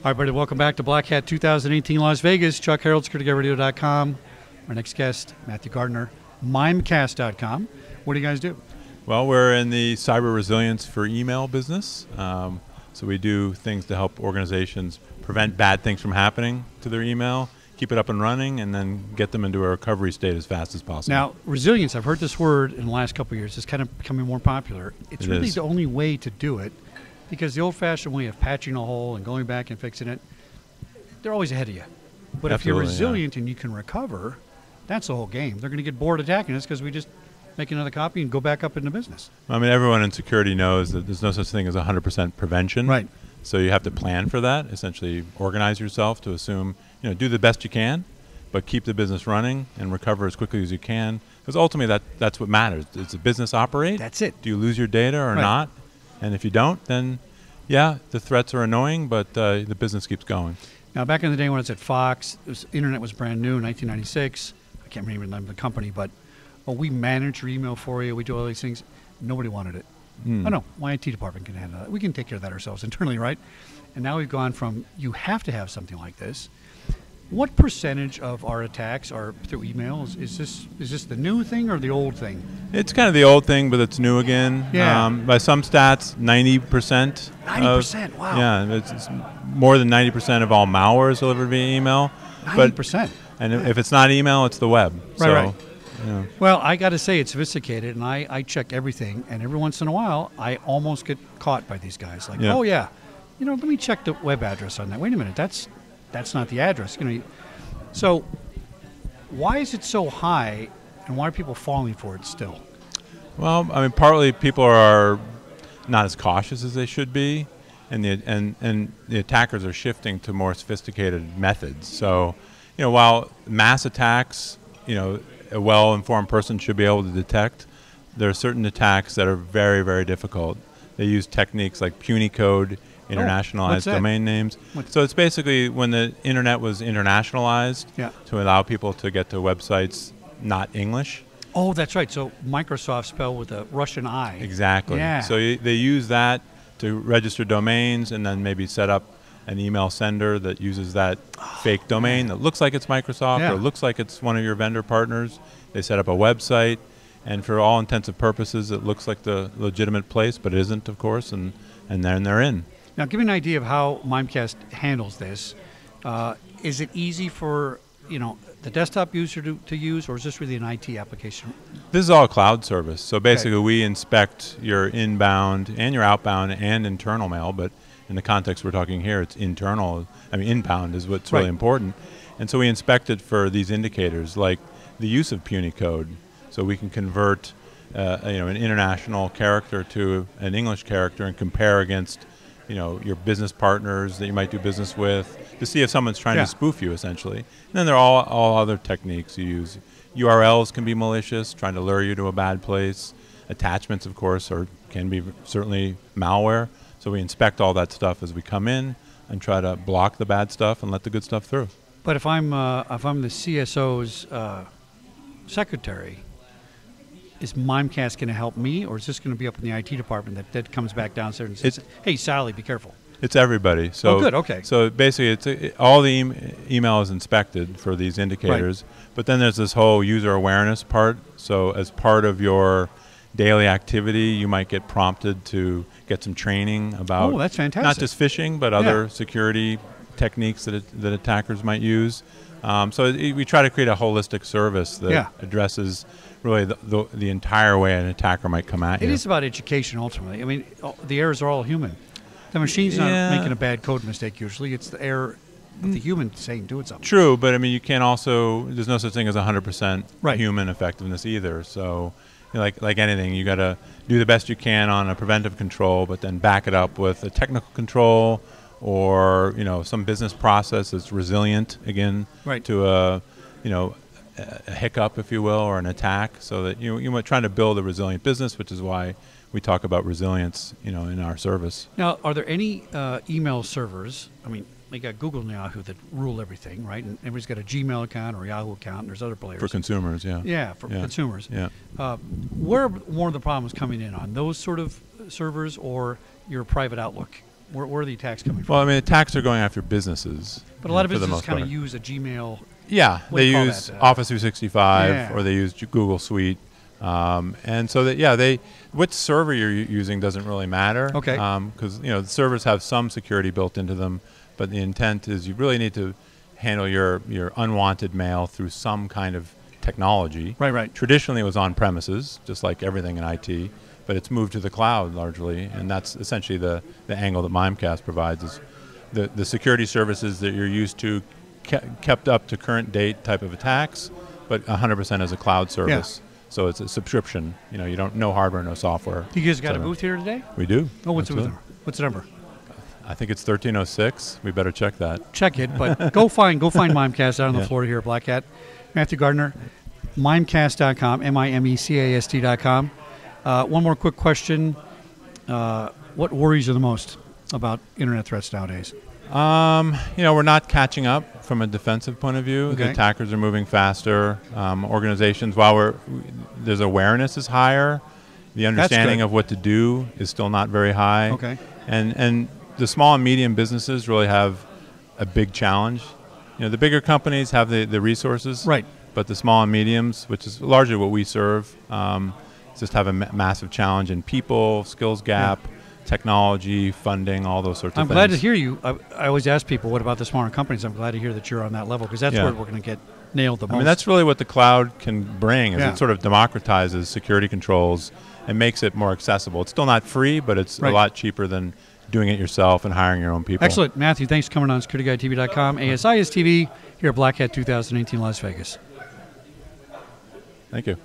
All right, buddy, welcome back to Black Hat 2018 Las Vegas. Chuck Harold, SecurityGuardRadio.com. Our next guest, Matthew Gardner, Mimecast.com. What do you guys do? Well, we're in the cyber resilience for email business. So we do things to help organizations prevent bad things from happening to their email, keep it up and running, and then get them into a recovery state as fast as possible. Now, resilience, I've heard this word in the last couple of years. It's kind of becoming more popular. It's really the only way to do it, because the old-fashioned way of patching a hole and going back and fixing it, they're always ahead of you. But if you're resilient and you can recover, that's the whole game. They're going to get bored attacking us because we just make another copy and go back up into business. I mean, everyone in security knows that there's no such thing as 100% prevention. Right. So you have to plan for that, essentially organize yourself to assume, do the best you can, but keep the business running and recover as quickly as you can. Because ultimately that's what matters. Does the business operate? That's it. Do you lose your data or not? And if you don't, then yeah, the threats are annoying, but the business keeps going. Now, back in the day when I was at Fox, internet was brand new in 1996. I can't remember the name of the company, but we manage your email for you. We do all these things. Nobody wanted it. Oh, no, my IT department can handle that. We can take care of that ourselves internally, right? And now we've gone from you have to have something like this. What percentage of our attacks are through emails? Is this the new thing or the old thing? It's kind of the old thing, but it's new again. Yeah. By some stats, 90%. 90%, wow. Yeah, it's more than 90% of all malware is delivered via email. 90%. And if it's not email, it's the web. Right. Yeah. Well, I got to say it's sophisticated, and I check everything, and every once in a while, I almost get caught by these guys. Like, oh yeah, let me check the web address on that. Wait a minute, that's not the address. So why is it so high, and why are people falling for it still? Well, I mean, partly people are not as cautious as they should be, and the attackers are shifting to more sophisticated methods. So, while mass attacks, a well-informed person should be able to detect, there are certain attacks that are very, very difficult. They use techniques like puny code, internationalized domain names. So it's basically when the internet was internationalized to allow people to get to websites not English. Oh, that's right. So Microsoft spelled with a Russian I. Exactly. Yeah. So they use that to register domains and then maybe set up an email sender that uses that fake domain that looks like it's Microsoft or looks like it's one of your vendor partners. They set up a website, and for all intents and purposes, it looks like the legitimate place, but it isn't, of course, and then they're in. Now, give me an idea of how Mimecast handles this. Is it easy for the desktop user to use, or is this really an IT application? This is all a cloud service. So basically, we inspect your inbound and your outbound and internal mail, but in the context we're talking here, it's internal. I mean, inbound is what's really important. And so we inspect it for these indicators, like the use of puny code. So we can convert an international character to an English character and compare against your business partners that you might do business with to see if someone's trying to spoof you, essentially. And then there are all other techniques you use. URLs can be malicious, trying to lure you to a bad place. Attachments, of course, can be certainly malware. So we inspect all that stuff as we come in and try to block the bad stuff and let the good stuff through. But if I'm the CSO's secretary, is Mimecast going to help me, or is this going to be up in the IT department that comes back downstairs and says, "Hey, Sally, be careful"? It's everybody. So good. Okay. So basically, all the email is inspected for these indicators, but then there's this whole user awareness part. So as part of your daily activity, you might get prompted to get some training about that's fantastic. Not just phishing, but other security techniques that attackers might use. So we try to create a holistic service that addresses really the entire way an attacker might come at you. It is about education, ultimately. I mean, the errors are all human. The machine's not making a bad code mistake usually. It's the error of the human saying doing something. True, but I mean, you can't also, there's no such thing as 100% human effectiveness either. So like anything, you got to do the best you can on a preventive control, but then back it up with a technical control or some business process that's resilient again to a hiccup, if you will, or an attack, so that you might try to build a resilient business, which is why we talk about resilience, in our service. Now, are there any email servers? I mean, they got Google and Yahoo that rule everything, right? And everybody's got a Gmail account or a Yahoo account, and there's other players. For consumers, Yeah, for consumers. Yeah. Where are more of the problems coming in on? Those sort of servers or your private Outlook? Where are the attacks coming from? Well, I mean, attacks are going after businesses. But a lot of for the businesses most kind of part. use a Gmail. Yeah, What do they you call use that? Office 365 Yeah. or they use Google Suite. And so what server you're using doesn't really matter. Okay. Because the servers have some security built into them, but the intent is you really need to handle your unwanted mail through some kind of technology. Right. Traditionally, it was on premises, just like everything in IT, but it's moved to the cloud largely, and that's essentially the angle that Mimecast provides is the security services that you're used to kept up to current date type of attacks, but 100% as a cloud service. So it's a subscription. You don't no hardware, no software. You guys got a booth here today? We do. Oh, what's the Absolutely. number? What's the number? I think it's 1306. We better check that. Check it, but go find Mimecast out on the floor here at Black Hat. Matthew Gardner, Mimecast.com, Mimecast.com. One more quick question. What worries you the most about internet threats nowadays? We're not catching up from a defensive point of view. Okay. The attackers are moving faster. Organizations, while there's awareness is higher, the understanding good. of what to do is still not very high. Okay. And the small and medium businesses really have a big challenge. The bigger companies have the resources. Right. But the small and mediums, which is largely what we serve, just have a massive challenge in people, skills gap, technology, funding, all those sorts of things. I'm glad to hear you. I always ask people, what about the smaller companies? I'm glad to hear that you're on that level because that's where we're going to get nailed the most. I mean, that's really what the cloud can bring is Yeah. it sort of democratizes security controls and makes it more accessible. It's still not free, but it's a lot cheaper than doing it yourself and hiring your own people. Excellent. Matthew, thanks for coming on SecurityGuideTV.com. ASI is TV here at Black Hat 2018 Las Vegas. Thank you.